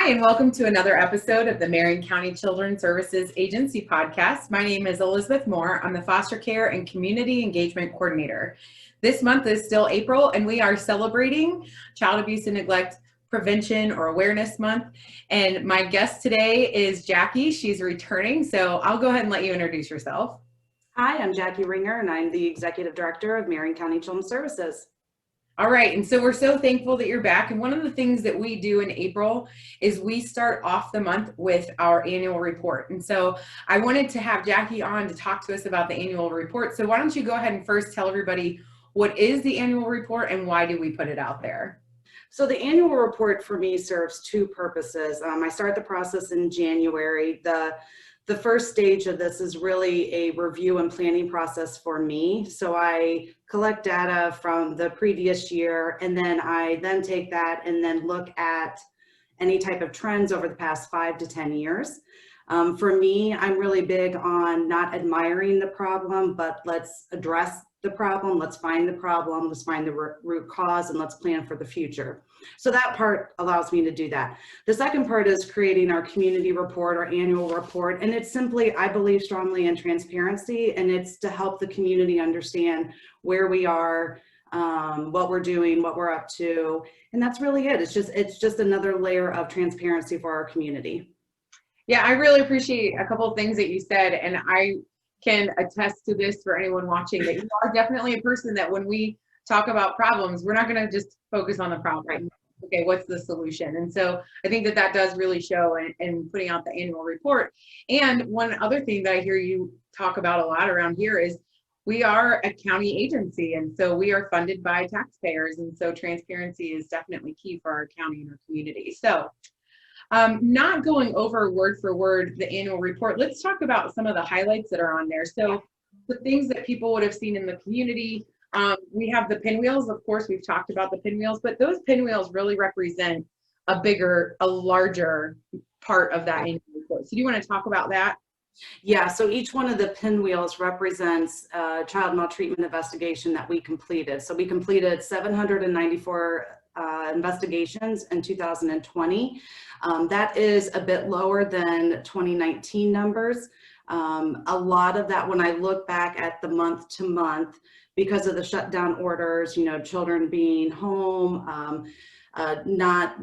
Hi, and welcome to another episode of the Marion County Children's Services Agency podcast. My name is Elizabeth Moore. I'm the Foster Care and Community Engagement Coordinator. This month is still April, and we are celebrating Child Abuse and Neglect Prevention or Awareness Month. And my guest today is Jacque. She's returning, so I'll go ahead and let you introduce yourself. Hi, I'm Jacque Ringer, and I'm the Executive Director of Marion County Children's Services. All right, and so we're so thankful that you're back. And one of the things that we do in April is we start off the month with our annual report. And so I wanted to have Jacque on to talk to us about the annual report. So why don't you go ahead and first tell everybody what is the annual report and why do we put it out there? So the annual report for me serves two purposes. I start the process in January. The first stage of this is really a review and planning process for me. So I collect data from the previous year, and then I take that and then look at any type of trends over the past 5 to 10 years. For me, I'm really big on not admiring the problem, but let's address the problem, let's find the problem, let's find the root cause, and let's plan for the future. So that part allows me to do that. The second part is creating our community report, our annual report, and it's simply, I believe strongly in transparency, and it's to help the community understand where we are, what we're doing, what we're up to, and that's really it. It's just another layer of transparency for our community. Yeah, I really appreciate a couple of things that you said, and I can attest to this for anyone watching, that you are definitely a person that when we talk about problems, we're not going to just focus on the problem. Right? Okay, what's the solution? And so I think that that does really show in putting out the annual report. And one other thing that I hear you talk about a lot around here is we are a county agency, and so we are funded by taxpayers, and so transparency is definitely key for our county and our community. So not going over word for word the annual report, let's talk about some of the highlights that are on there. So the things that people would have seen in the community, we have the pinwheels. Of course, we've talked about the pinwheels, but those pinwheels really represent a larger part of that annual report. So do you want to talk about that? Yeah, so each one of the pinwheels represents a child maltreatment investigation that we completed. So we completed 794 investigations in 2020. That is a bit lower than 2019 numbers. A lot of that, when I look back at the month to month, because of the shutdown orders, children being home,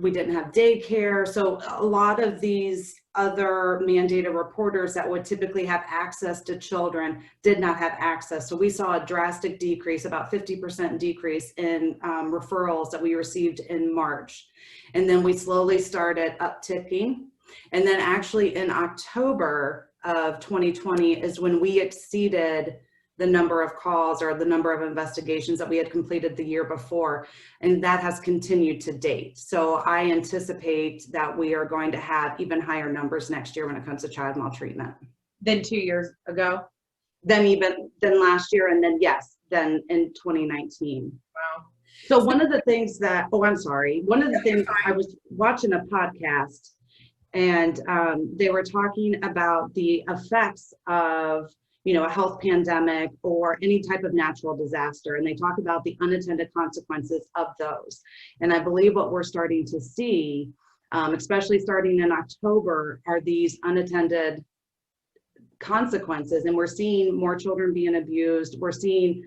we didn't have daycare. So a lot of these other mandated reporters that would typically have access to children did not have access. So we saw a drastic decrease, about 50% decrease in referrals that we received in March. And then we slowly started upticking. And then actually in October of 2020 is when we exceeded the number of calls or the number of investigations that we had completed the year before, and that has continued to date. So I anticipate that we are going to have even higher numbers next year when it comes to child maltreatment. Than 2 years ago? Than last year, and then in 2019. Wow. So one of the things that, I was watching a podcast, and they were talking about the effects of a health pandemic or any type of natural disaster. And they talk about the unintended consequences of those. And I believe what we're starting to see, especially starting in October, are these unintended consequences. And we're seeing more children being abused. We're seeing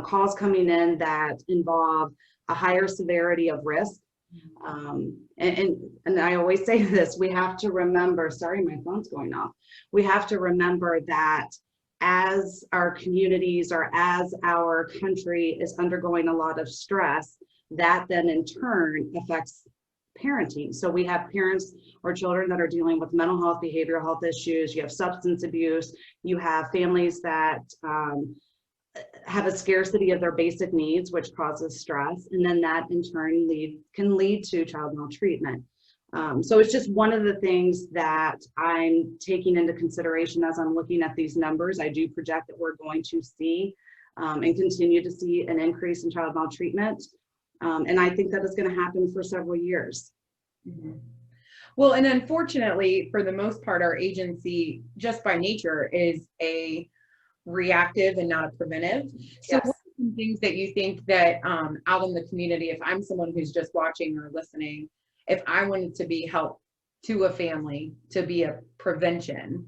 calls coming in that involve a higher severity of risk. And I always say this, we have to remember, sorry, my phone's going off. We have to remember that as our communities or as our country is undergoing a lot of stress, that then in turn affects parenting. So we have parents or children that are dealing with mental health, behavioral health issues, you have substance abuse, you have families that have a scarcity of their basic needs, which causes stress, and then that in turn can lead to child maltreatment. So it's just one of the things that I'm taking into consideration as I'm looking at these numbers. I do project that we're going to see and continue to see an increase in child maltreatment. And I think that is going to happen for several years. Mm-hmm. Well, and unfortunately, for the most part, our agency, just by nature, is a reactive and not a preventive. So what are some things that you think that out in the community, if I'm someone who's just watching or listening, if I wanted to be helped to a family to be a prevention?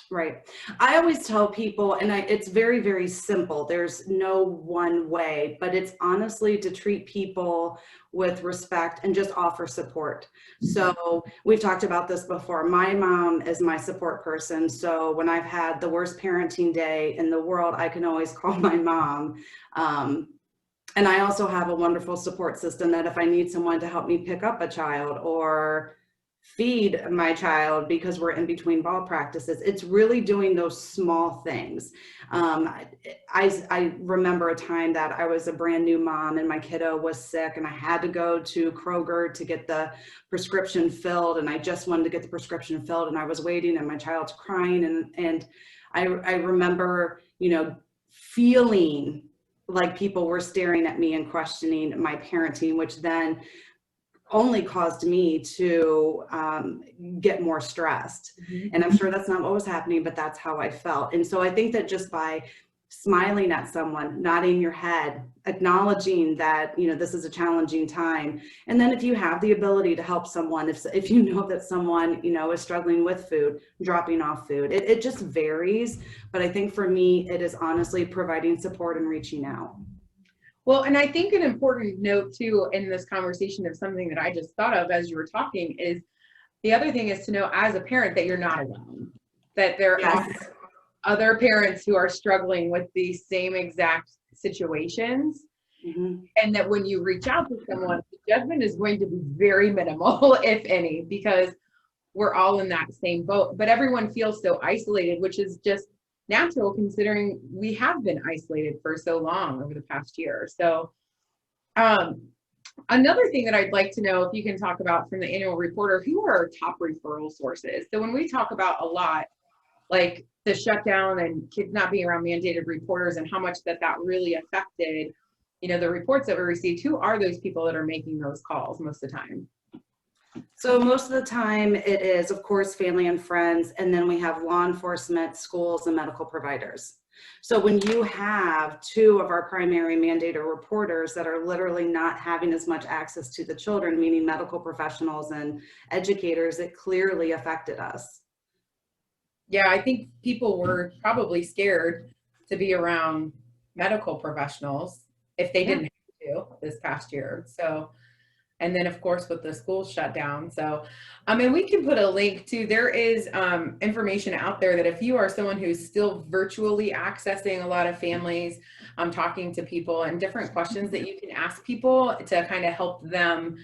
Right. I always tell people, and it's very, very simple. There's no one way, but it's honestly to treat people with respect and just offer support. So we've talked about this before. My mom is my support person. So when I've had the worst parenting day in the world, I can always call my mom. And I also have a wonderful support system that if I need someone to help me pick up a child or feed my child because we're in between ball practices, it's really doing those small things. I remember a time that I was a brand new mom and my kiddo was sick and I had to go to Kroger to get the prescription filled, and I just wanted to get the prescription filled and I was waiting and my child's crying, and I remember, feeling like people were staring at me and questioning my parenting, which then only caused me to get more stressed. Mm-hmm. And I'm sure that's not what was happening, but that's how I felt. And so I think that just by smiling at someone, nodding your head, acknowledging that, this is a challenging time. And then if you have the ability to help someone, if you know that someone, is struggling with food, dropping off food, it just varies. But I think for me, it is honestly providing support and reaching out. Well, and I think an important note too in this conversation of something that I just thought of as you were talking is the other thing is to know as a parent that you're not alone, that there are other parents who are struggling with these same exact situations. Mm-hmm. And that when you reach out to someone, the judgment is going to be very minimal, if any, because we're all in that same boat, but everyone feels so isolated, which is just natural considering we have been isolated for so long over the past year. So another thing that I'd like to know if you can talk about from the annual reporter, who are our top referral sources? So when we talk about a lot, like the shutdown and kids not being around mandated reporters and how much that really affected, the reports that we received, who are those people that are making those calls most of the time? So most of the time it is, of course, family and friends, and then we have law enforcement, schools, and medical providers. So when you have two of our primary mandated reporters that are literally not having as much access to the children, meaning medical professionals and educators, it clearly affected us. Yeah, I think people were probably scared to be around medical professionals if they didn't have to this past year. So, and then of course with the schools shut down. So, and we can put a link to, there is information out there that if you are someone who's still virtually accessing a lot of families, talking to people, and different questions that you can ask people to kind of help them,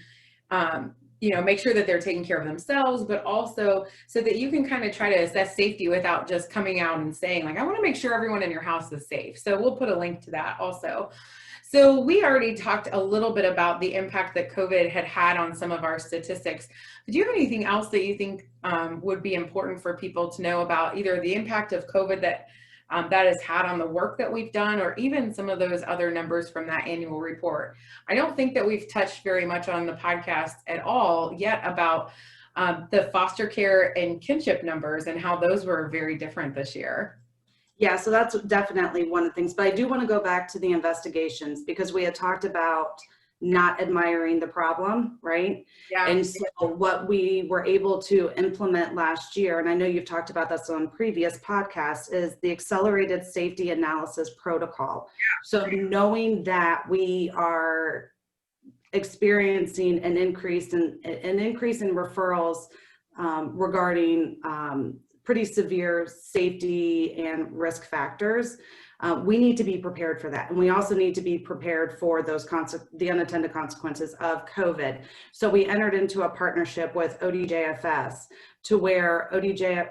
make sure that they're taking care of themselves, but also so that you can kind of try to assess safety without just coming out and saying like, I want to make sure everyone in your house is safe. So we'll put a link to that also. So we already talked a little bit about the impact that COVID had on some of our statistics. But do you have anything else that you think would be important for people to know about either the impact of COVID that has had on the work that we've done, or even some of those other numbers from that annual report? I don't think that we've touched very much on the podcast at all yet about the foster care and kinship numbers and how those were very different this year. Yeah, so that's definitely one of the things, but I do want to go back to the investigations because we had talked about not admiring the problem, right? Yeah. And so what we were able to implement last year, and I know you've talked about this on previous podcasts, is the accelerated safety analysis protocol. So knowing that we are experiencing an increase in referrals regarding pretty severe safety and risk factors, we need to be prepared for that. And we also need to be prepared for the unintended consequences of COVID. So we entered into a partnership with ODJFS to where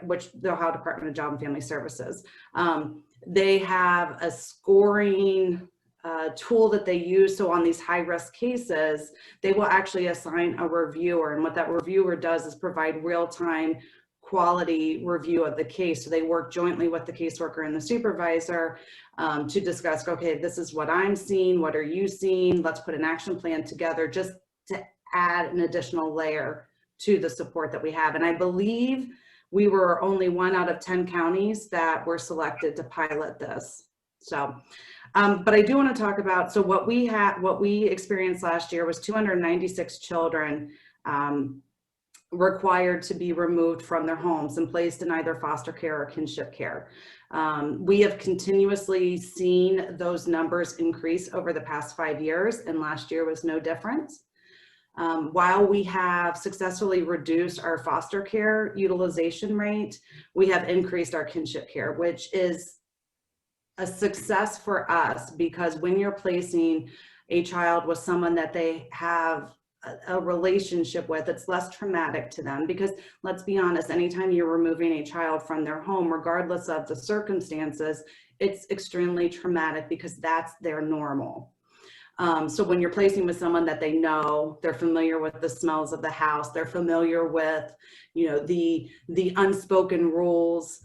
which the Ohio Department of Job and Family Services, they have a scoring tool that they use. So on these high risk cases, they will actually assign a reviewer. And what that reviewer does is provide real-time quality review of the case. So they work jointly with the caseworker and the supervisor to discuss, okay, this is what I'm seeing, what are you seeing? Let's put an action plan together just to add an additional layer to the support that we have. And I believe we were only 1 out of 10 counties that were selected to pilot this. So, but I do want to talk about, so what we experienced last year was 296 children required to be removed from their homes and placed in either foster care or kinship care. We have continuously seen those numbers increase over the past 5 years, and last year was no different. While we have successfully reduced our foster care utilization rate, we have increased our kinship care, which is a success for us, because when you're placing a child with someone that they have a relationship with, it's less traumatic to them. Because let's be honest, anytime you're removing a child from their home, regardless of the circumstances, it's extremely traumatic because that's their normal. So when you're placing with someone that they know, they're familiar with the smells of the house, they're familiar with, you know, the unspoken rules,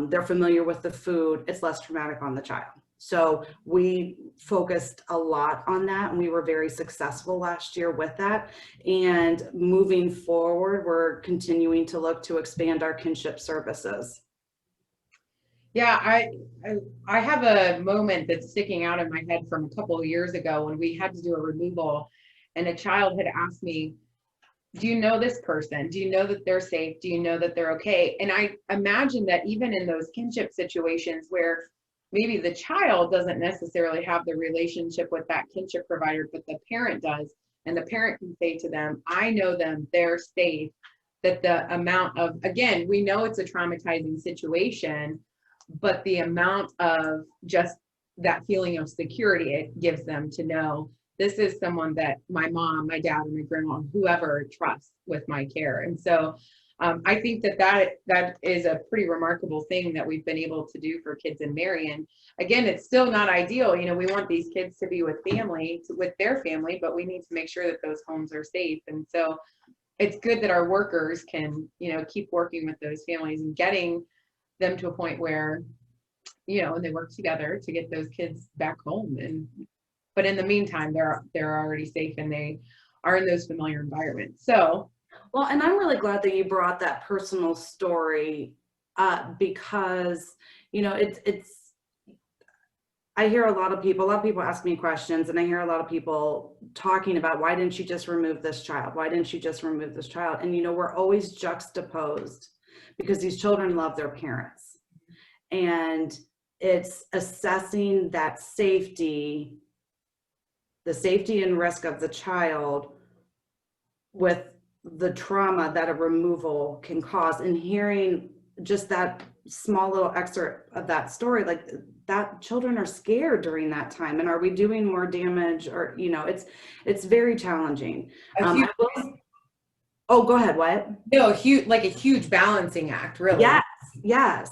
they're familiar with the food, it's less traumatic on the child. So we focused a lot on that, and we were very successful last year with that. And moving forward, we're continuing to look to expand our kinship services. Yeah, I have a moment that's sticking out in my head from a couple of years ago when we had to do a removal, and a child had asked me, do you know this person? Do you know that they're safe? Do you know that they're okay? And I imagine that even in those kinship situations where maybe the child doesn't necessarily have the relationship with that kinship provider, but the parent does, and the parent can say to them, I know them, they're safe, that the amount of, again, we know it's a traumatizing situation, but the amount of just that feeling of security it gives them to know this is someone that my mom, my dad, and my grandma, whoever trusts with my care. And so I think that is a pretty remarkable thing that we've been able to do for kids in Marion. Again, it's still not ideal. You know, we want these kids to be with family, with their family, but we need to make sure that those homes are safe. And so it's good that our workers can, you know, keep working with those families and getting them to a point where, you know, and they work together to get those kids back home. And but in the meantime, they're already safe and they are in those familiar environments. So, well, and I'm really glad that you brought that personal story up, because, you know, it's I hear a lot of people ask me questions, and I hear a lot of people talking about, why didn't you just remove this child? Why didn't you just remove this child? And, you know, we're always juxtaposed because these children love their parents, and it's assessing that safety, the safety and risk of the child with the trauma that a removal can cause. And hearing just that small little excerpt of that story, like that children are scared during that time, and are we doing more damage? Or, you know, it's very challenging. Oh, go ahead. What? No, a huge balancing act, really. Yes, yes.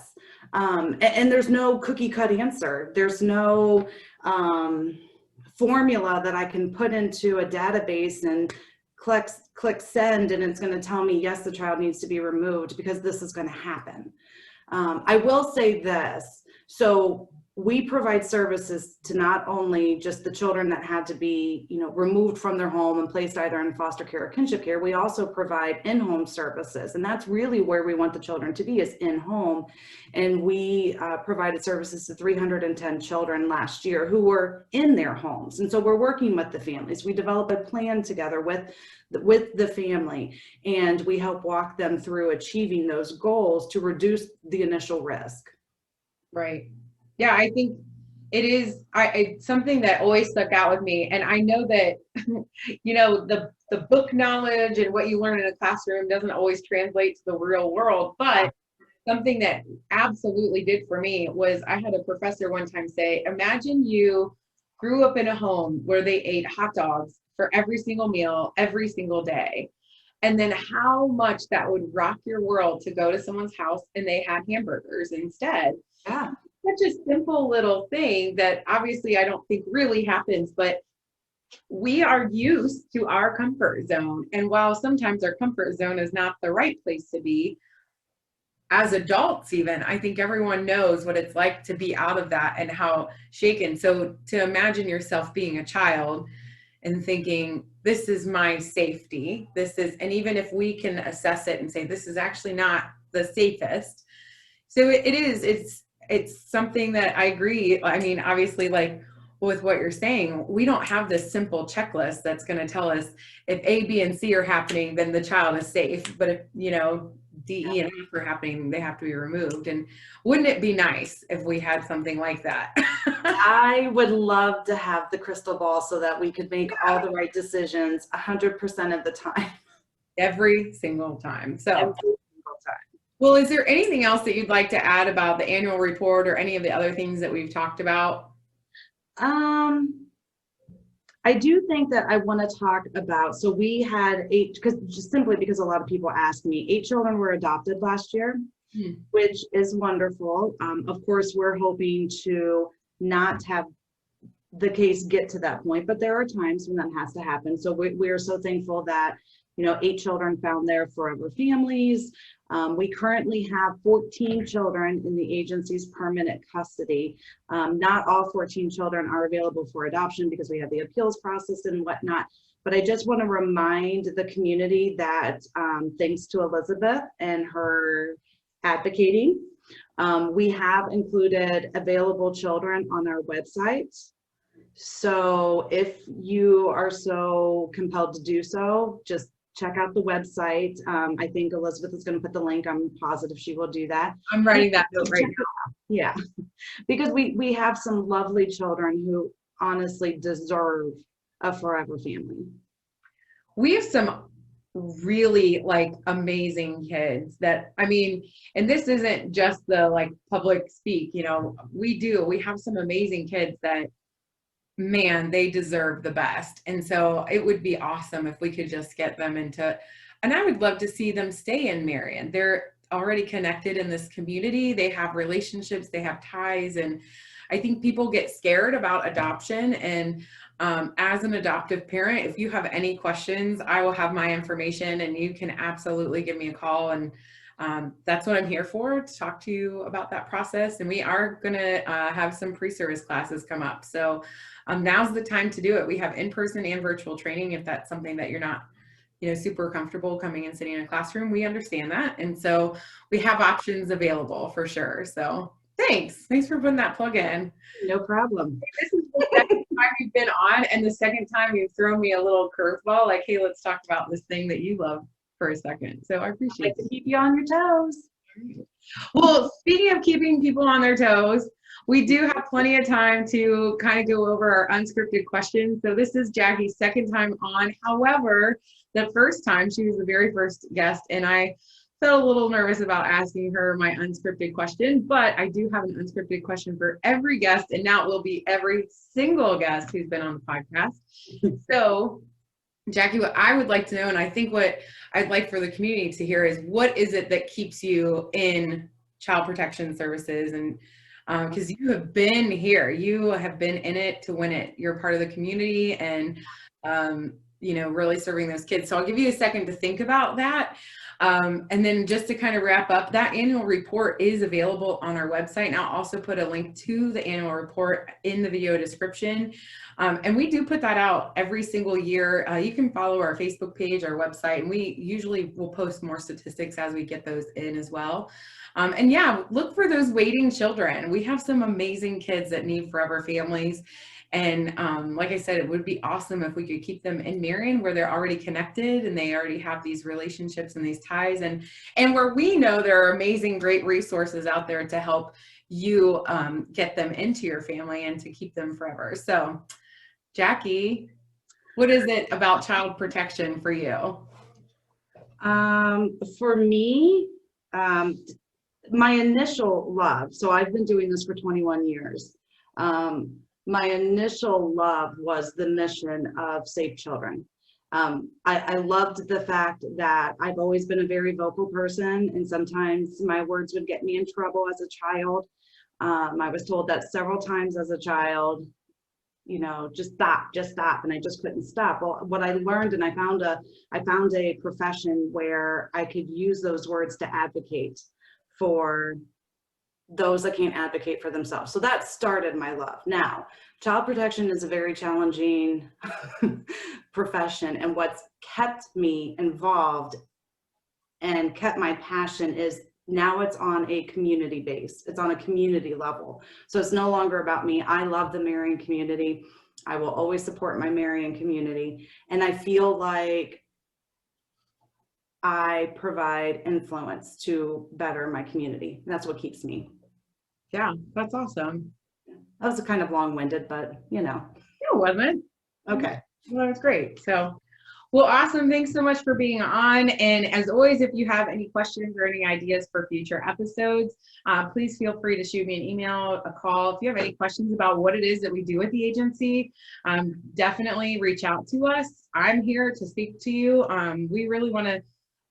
And there's no cookie cut answer. There's no formula that I can put into a database and click send, and it's going to tell me, yes, the child needs to be removed, because this is going to happen. I will say this. So we provide services to not only just the children that had to be, you know, removed from their home and placed either in foster care or kinship care. We also provide in-home services, and that's really where we want the children to be, is in-home. And we provided services to 310 children last year who were in their homes. And so we're working with the families. We develop a plan together with the family, and we help walk them through achieving those goals to reduce the initial risk. Right. Yeah, I think it is it's something that always stuck out with me. And I know that, you know, the book knowledge and what you learn in a classroom doesn't always translate to the real world. But something that absolutely did for me was, I had a professor one time say, imagine you grew up in a home where they ate hot dogs for every single meal, every single day. And then how much that would rock your world to go to someone's house and they had hamburgers instead. Yeah. Such a simple little thing that obviously I don't think really happens, but we are used to our comfort zone. And while sometimes our comfort zone is not the right place to be, as adults even, I think everyone knows what it's like to be out of that and how shaken. So to imagine yourself being a child and thinking, this is my safety, and even if we can assess it and say, this is actually not the safest. So it's something that I agree. I mean, obviously, like, with what you're saying, we don't have this simple checklist that's going to tell us if A, B, and C are happening, then the child is safe. But if, you know, D, E, and F are happening, they have to be removed. And wouldn't it be nice if we had something like that? I would love to have the crystal ball so that we could make all the right decisions 100% of the time. Every single time. So, Every single time. Well, is there anything else that you'd like to add about the annual report or any of the other things that we've talked about? I do think that I want to talk about, so we had 8, just simply because a lot of people ask me, 8 children were adopted last year, which is wonderful. Of course, we're hoping to not have the case get to that point, but there are times when that has to happen. So we are so thankful that, you know, 8 children found their forever families. We currently have 14 children in the agency's permanent custody. Not all 14 children are available for adoption because we have the appeals process and whatnot. But I just want to remind the community that thanks to Elizabeth and her advocating, we have included available children on our website. So if you are so compelled to do so, just check out the website. I think Elizabeth is going to put the link. I'm positive she will do that. I'm writing that note right now. Yeah, because we have some lovely children who honestly deserve a forever family. We have some really like amazing kids that, I mean, and this isn't just the like public speak, you know, we have some amazing kids that, man, they deserve the best. And so it would be awesome if we could just get them into, and I would love to see them stay in Marion. They're already connected in this community. They have relationships, they have ties. And I think people get scared about adoption. And as an adoptive parent, if you have any questions, I will have my information and you can absolutely give me a call. And that's what I'm here for, to talk to you about that process. And we are going to have some pre-service classes come up. So now's the time to do it. We have in-person and virtual training. If that's something that you're not, you know, super comfortable coming and sitting in a classroom, we understand that. And so we have options available for sure. So thanks for putting that plug in. No problem. This is the second time you've been on, and the second time you've thrown me a little curveball, like, hey, let's talk about this thing that you love for a second. So I appreciate it. To keep you on your toes. Well, speaking of keeping people on their toes, we do have plenty of time to kind of go over our unscripted questions. So this is Jackie's second time on. However, the first time she was the very first guest, and I felt a little nervous about asking her my unscripted question, but I do have an unscripted question for every guest, and now it will be every single guest who's been on the podcast. So Jacque, what I would like to know, and I think what I'd like for the community to hear, is what is it that keeps you in child protection services? And because you have been here, you have been in it to win it. You're part of the community and, you know, really serving those kids. So I'll give you a second to think about that. And then just to kind of wrap up, that annual report is available on our website. And I'll also put a link to the annual report in the video description. And we do put that out every single year. You can follow our Facebook page, our website, and we usually will post more statistics as we get those in as well. And yeah, look for those waiting children. We have some amazing kids that need forever families. And like I said, it would be awesome if we could keep them in Marion where they're already connected and they already have these relationships and these ties, and where we know there are amazing, great resources out there to help you get them into your family and to keep them forever. So Jacque, what is it about child protection for you? For me, my initial love, so I've been doing this for 21 years. My initial love was the mission of Safe Children. I loved the fact that I've always been a very vocal person, and sometimes my words would get me in trouble as a child. I was told that several times as a child, you know, just stop, and I just couldn't stop. Well, what I learned, and I found a profession where I could use those words to advocate for those that can't advocate for themselves. So that started my love. Now, child protection is a very challenging profession, and what's kept me involved and kept my passion is Now it's on a community base. It's on a community level. So it's no longer about me. I love the Marion community. I will always support my Marion community. And I feel like I provide influence to better my community. That's what keeps me. Yeah, that's awesome. That was kind of long-winded, but you know. It wasn't. Okay. Well, that's great. So, well, awesome. Thanks so much for being on. And as always, if you have any questions or any ideas for future episodes, please feel free to shoot me an email, a call. If you have any questions about what it is that we do at the agency, definitely reach out to us. I'm here to speak to you. We really want to,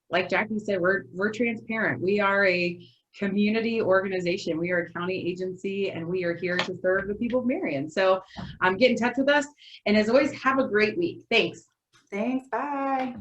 like Jacque said, we're transparent. We are a community organization. We are a county agency, and we are here to serve the people of Marion. So get in touch with us. And as always, have a great week. Thanks. Thanks. Bye.